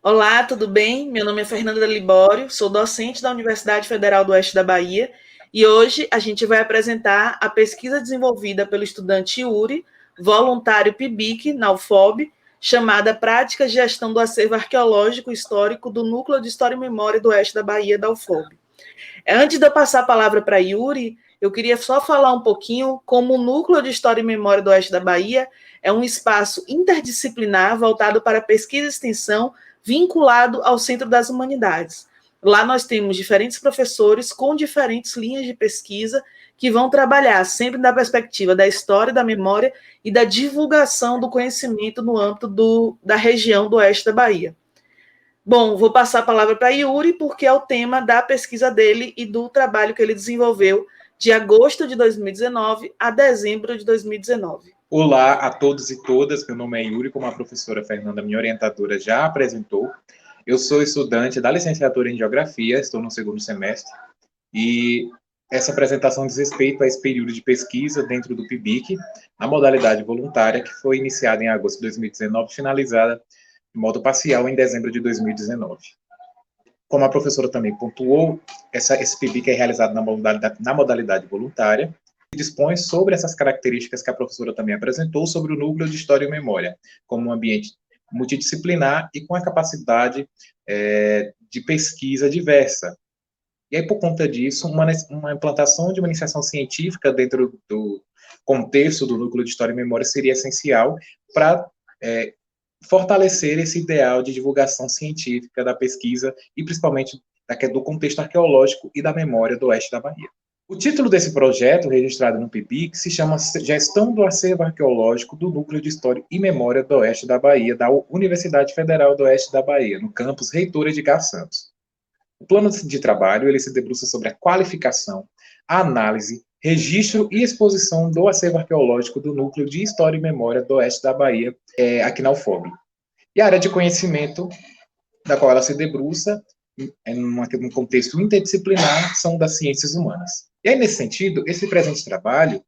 Olá, tudo bem? Meu nome é Fernanda Libório, sou docente da Universidade Federal do Oeste da Bahia e hoje a gente vai apresentar a pesquisa desenvolvida pelo estudante Yuri, voluntário PIBIC, na UFOB, chamada Práticas de Gestão do Acervo Arqueológico Histórico do Núcleo de História e Memória do Oeste da Bahia, da UFOB. Antes de eu passar a palavra para Yuri, eu queria só falar um pouquinho como o Núcleo de História e Memória do Oeste da Bahia é um espaço interdisciplinar voltado para pesquisa e extensão vinculado ao Centro das Humanidades. Lá nós temos diferentes professores com diferentes linhas de pesquisa que vão trabalhar sempre na perspectiva da história, da memória e da divulgação do conhecimento no âmbito da região do Oeste da Bahia. Bom, vou passar a palavra para Yuri, porque é o tema da pesquisa dele e do trabalho que ele desenvolveu de agosto de 2019 a dezembro de 2019. Olá a todos e todas, meu nome é Yuri, como a professora Fernanda, minha orientadora, já apresentou. Eu sou estudante da licenciatura em Geografia, estou no segundo semestre, e essa apresentação diz respeito a esse período de pesquisa dentro do PIBIC, na modalidade voluntária, que foi iniciada em agosto de 2019, finalizada de modo parcial em dezembro de 2019. Como a professora também pontuou, esse PIBIC é realizado na modalidade voluntária, dispõe sobre essas características que a professora também apresentou sobre o núcleo de História e Memória, como um ambiente multidisciplinar e com a capacidade de pesquisa diversa. E aí, por conta disso, uma implantação de uma iniciação científica dentro do contexto do núcleo de História e Memória seria essencial para fortalecer esse ideal de divulgação científica da pesquisa e principalmente do contexto arqueológico e da memória do oeste da Bahia. O título desse projeto, registrado no PIBIC, se chama Gestão do Acervo Arqueológico do Núcleo de História e Memória do Oeste da Bahia, da Universidade Federal do Oeste da Bahia, no campus Reitor Edgar Santos. O plano de trabalho ele se debruça sobre a qualificação, a análise, registro e exposição do acervo arqueológico do Núcleo de História e Memória do Oeste da Bahia, aqui na UFOB. E a área de conhecimento da qual ela se debruça, num contexto interdisciplinar, são das ciências humanas. E aí, nesse sentido, esse presente trabalho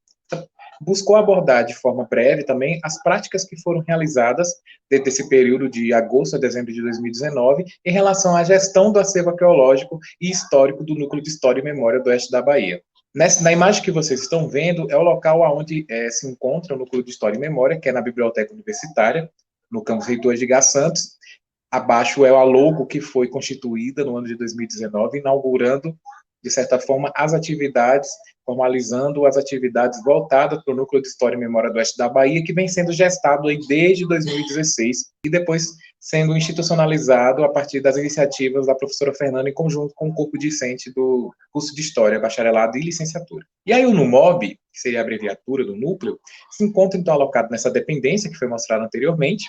buscou abordar de forma breve também as práticas que foram realizadas desde esse período de agosto a dezembro de 2019 em relação à gestão do acervo arqueológico e histórico do Núcleo de História e Memória do Oeste da Bahia. Na imagem que vocês estão vendo, é o local onde se encontra o Núcleo de História e Memória, que é na Biblioteca Universitária, no campus Reitor Edgar Santos. Abaixo é a logo que foi constituída no ano de 2019, inaugurando, de certa forma, as atividades, formalizando as atividades voltadas para o Núcleo de História e Memória do Oeste da Bahia, que vem sendo gestado aí desde 2016 e depois sendo institucionalizado a partir das iniciativas da professora Fernanda em conjunto com o corpo discente do curso de História, bacharelado e licenciatura. E aí o NUMOB, que seria a abreviatura do núcleo, se encontra então alocado nessa dependência que foi mostrada anteriormente,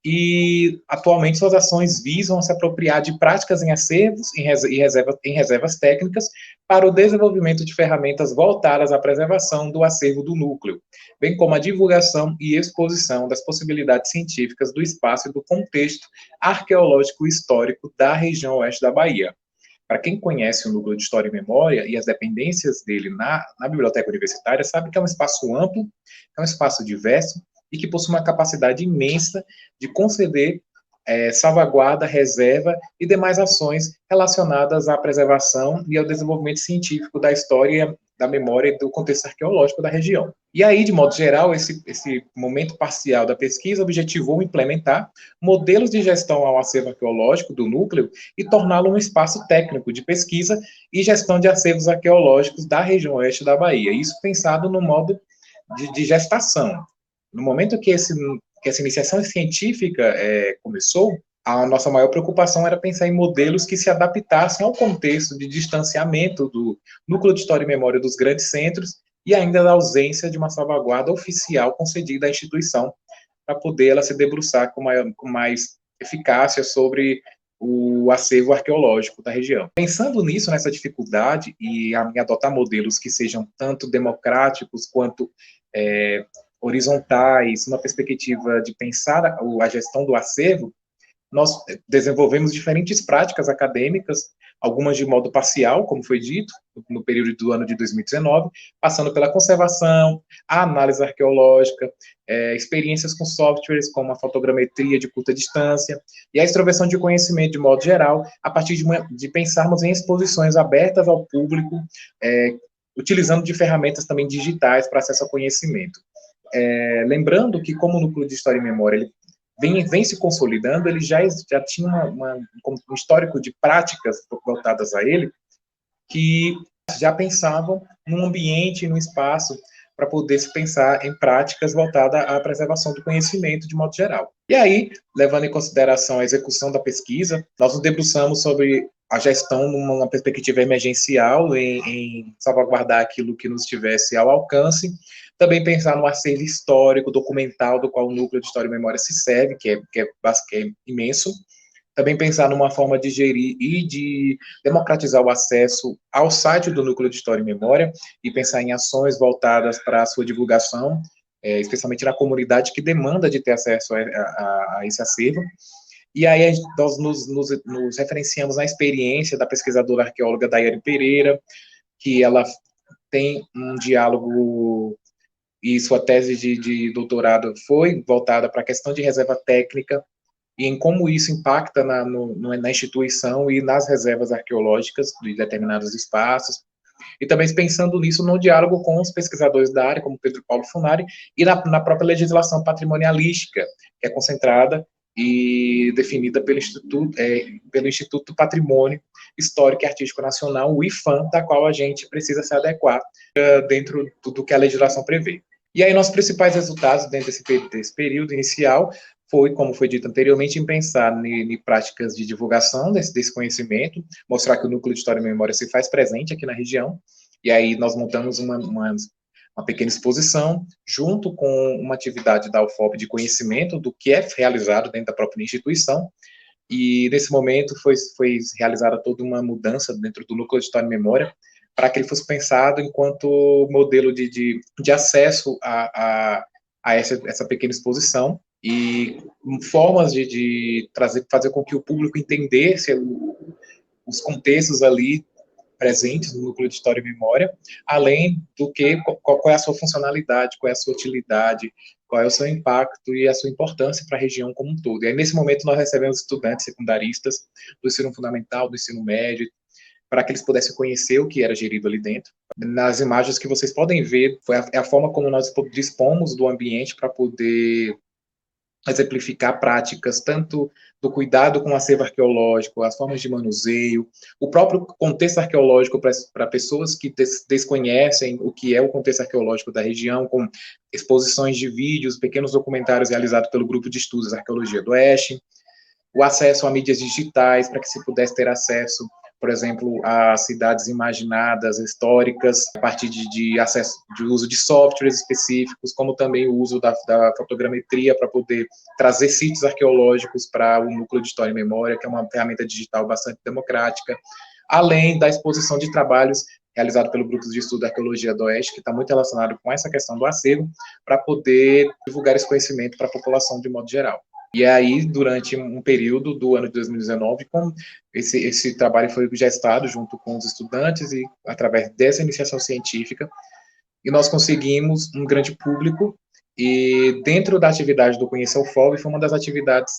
e atualmente suas ações visam se apropriar de práticas em acervos em reservas técnicas para o desenvolvimento de ferramentas voltadas à preservação do acervo do núcleo, bem como a divulgação e exposição das possibilidades científicas do espaço e do contexto arqueológico e histórico da região oeste da Bahia. Para quem conhece o Núcleo de História e Memória e as dependências dele na Biblioteca Universitária, sabe que é um espaço amplo, é um espaço diverso, e que possui uma capacidade imensa de conceder salvaguarda, reserva e demais ações relacionadas à preservação e ao desenvolvimento científico da história, da memória e do contexto arqueológico da região. E aí, de modo geral, esse momento parcial da pesquisa objetivou implementar modelos de gestão ao acervo arqueológico do núcleo e torná-lo um espaço técnico de pesquisa e gestão de acervos arqueológicos da região oeste da Bahia. Isso pensado no modo de gestação. No momento que essa iniciação científica começou, a nossa maior preocupação era pensar em modelos que se adaptassem ao contexto de distanciamento do núcleo de história e memória dos grandes centros e ainda da ausência de uma salvaguarda oficial concedida à instituição para poder ela se debruçar com mais eficácia sobre o acervo arqueológico da região. Pensando nisso, nessa dificuldade, e em adotar modelos que sejam tanto democráticos quanto horizontais, uma perspectiva de pensar a gestão do acervo, nós desenvolvemos diferentes práticas acadêmicas, algumas de modo parcial, como foi dito, no período do ano de 2019, passando pela conservação, a análise arqueológica, experiências com softwares como a fotogrametria de curta distância e a extroversão de conhecimento de modo geral, a partir de pensarmos em exposições abertas ao público, utilizando de ferramentas também digitais para acesso ao conhecimento. Lembrando que, como o Núcleo de História e Memória ele vem se consolidando, ele já tinha um histórico de práticas voltadas a ele, que já pensavam num ambiente, num espaço, para poder se pensar em práticas voltadas à preservação do conhecimento de modo geral. E aí, levando em consideração a execução da pesquisa, nós nos debruçamos sobre a gestão numa perspectiva emergencial, em salvaguardar aquilo que nos estivesse ao alcance, também pensar no acervo histórico, documental, do qual o Núcleo de História e Memória se serve, que é imenso. Também pensar numa forma de gerir e de democratizar o acesso ao site do Núcleo de História e Memória e pensar em ações voltadas para a sua divulgação, especialmente na comunidade que demanda de ter acesso a esse acervo. E aí nós nos referenciamos na experiência da pesquisadora arqueóloga Daiane Pereira, que ela tem um diálogo e sua tese de doutorado foi voltada para a questão de reserva técnica e em como isso impacta na instituição e nas reservas arqueológicas de determinados espaços, e também pensando nisso no diálogo com os pesquisadores da área, como Pedro Paulo Funari, e na própria legislação patrimonialística, que é concentrada e definida pelo Instituto do Patrimônio Histórico e Artístico Nacional, o IFAM, da qual a gente precisa se adequar dentro do que a legislação prevê. E aí, nossos principais resultados dentro desse período inicial foi, como foi dito anteriormente, em pensar em práticas de divulgação desse conhecimento, mostrar que o Núcleo de História e Memória se faz presente aqui na região, e aí nós montamos uma pequena exposição, junto com uma atividade da UFOP de conhecimento do que é realizado dentro da própria instituição, e nesse momento foi realizada toda uma mudança dentro do Núcleo de História e Memória, para que ele fosse pensado enquanto modelo de acesso a essa pequena exposição, e formas de fazer com que o público entendesse os contextos ali presentes no Núcleo de História e Memória, além do que qual é a sua funcionalidade, qual é a sua utilidade, qual é o seu impacto e a sua importância para a região como um todo. E aí, nesse momento, nós recebemos estudantes secundaristas do ensino fundamental, do ensino médio, para que eles pudessem conhecer o que era gerido ali dentro. Nas imagens que vocês podem ver, é a forma como nós dispomos do ambiente para poder exemplificar práticas tanto do cuidado com o acervo arqueológico, as formas de manuseio, o próprio contexto arqueológico para pessoas que desconhecem o que é o contexto arqueológico da região, com exposições de vídeos, pequenos documentários realizados pelo Grupo de Estudos Arqueologia do Oeste, o acesso a mídias digitais, para que se pudesse ter acesso, por exemplo, a cidades imaginadas, históricas, a partir de acesso, de uso de softwares específicos, como também o uso da fotogrametria para poder trazer sítios arqueológicos para o Núcleo de História e Memória, que é uma ferramenta digital bastante democrática, além da exposição de trabalhos realizado pelo Grupo de Estudo da Arqueologia do Oeste, que está muito relacionado com essa questão do acervo, para poder divulgar esse conhecimento para a população de modo geral. E aí, durante um período do ano de 2019, esse trabalho foi gestado junto com os estudantes e através dessa iniciação científica, e nós conseguimos um grande público, e dentro da atividade do Conhecer o FOB, foi uma das atividades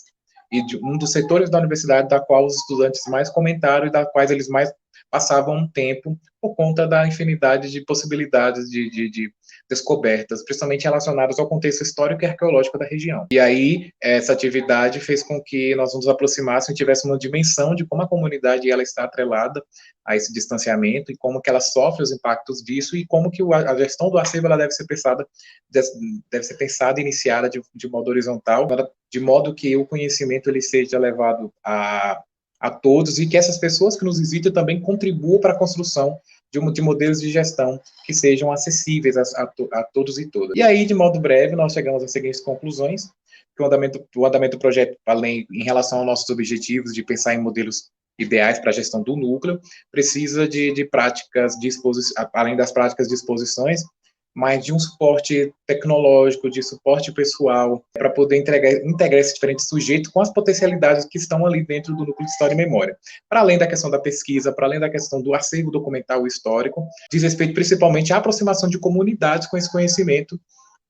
e de um dos setores da universidade da qual os estudantes mais comentaram e da quais eles mais passavam um tempo por conta da infinidade de possibilidades de descobertas, principalmente relacionadas ao contexto histórico e arqueológico da região. E aí, essa atividade fez com que nós nos aproximássemos e tivéssemos uma dimensão de como a comunidade ela está atrelada a esse distanciamento e como que ela sofre os impactos disso e como que a gestão do acervo ela deve ser pensada e iniciada de modo horizontal, de modo que o conhecimento ele seja levado a todos e que essas pessoas que nos visitam também contribuam para a construção de modelos de gestão que sejam acessíveis a todos e todas. E aí, de modo breve, nós chegamos às seguintes conclusões, que o andamento do projeto, além em relação aos nossos objetivos de pensar em modelos ideais para a gestão do núcleo, precisa de práticas de exposição, além das práticas de exposições, mas de um suporte tecnológico, de suporte pessoal, para poder integrar esses diferentes sujeitos com as potencialidades que estão ali dentro do núcleo de História e Memória. Para além da questão da pesquisa, para além da questão do acervo documental histórico, diz respeito principalmente à aproximação de comunidades com esse conhecimento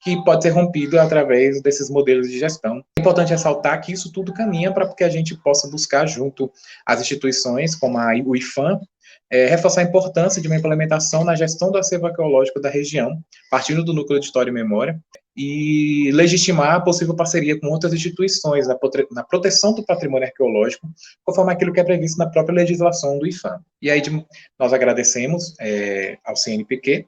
que pode ser rompido através desses modelos de gestão. É importante ressaltar que isso tudo caminha para que a gente possa buscar junto às instituições, como o IFAM, reforçar a importância de uma implementação na gestão do acervo arqueológico da região, partindo do núcleo de História e Memória, e legitimar a possível parceria com outras instituições na proteção do patrimônio arqueológico, conforme aquilo que é previsto na própria legislação do IFAM. E aí nós agradecemos ao CNPq,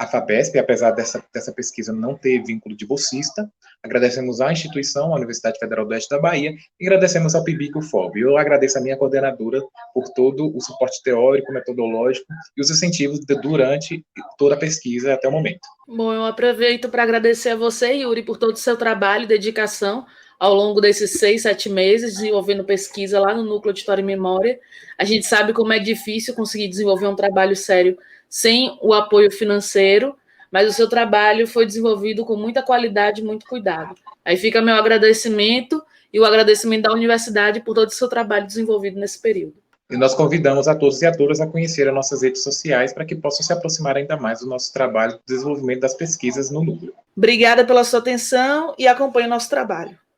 a FAPESP, apesar dessa pesquisa não ter vínculo de bolsista, agradecemos à instituição, a Universidade Federal do Oeste da Bahia, e agradecemos ao PIBIC e o FOB. Eu agradeço a minha coordenadora por todo o suporte teórico, metodológico e os incentivos durante toda a pesquisa até o momento. Bom, eu aproveito para agradecer a você, Yuri, por todo o seu trabalho e dedicação ao longo desses 6, 7 meses, desenvolvendo pesquisa lá no Núcleo de História e Memória. A gente sabe como é difícil conseguir desenvolver um trabalho sério sem o apoio financeiro, mas o seu trabalho foi desenvolvido com muita qualidade e muito cuidado. Aí fica meu agradecimento e o agradecimento da universidade por todo o seu trabalho desenvolvido nesse período. E nós convidamos a todos e a todas a conhecer as nossas redes sociais para que possam se aproximar ainda mais do nosso trabalho de desenvolvimento das pesquisas no núcleo. Obrigada pela sua atenção e acompanhe o nosso trabalho.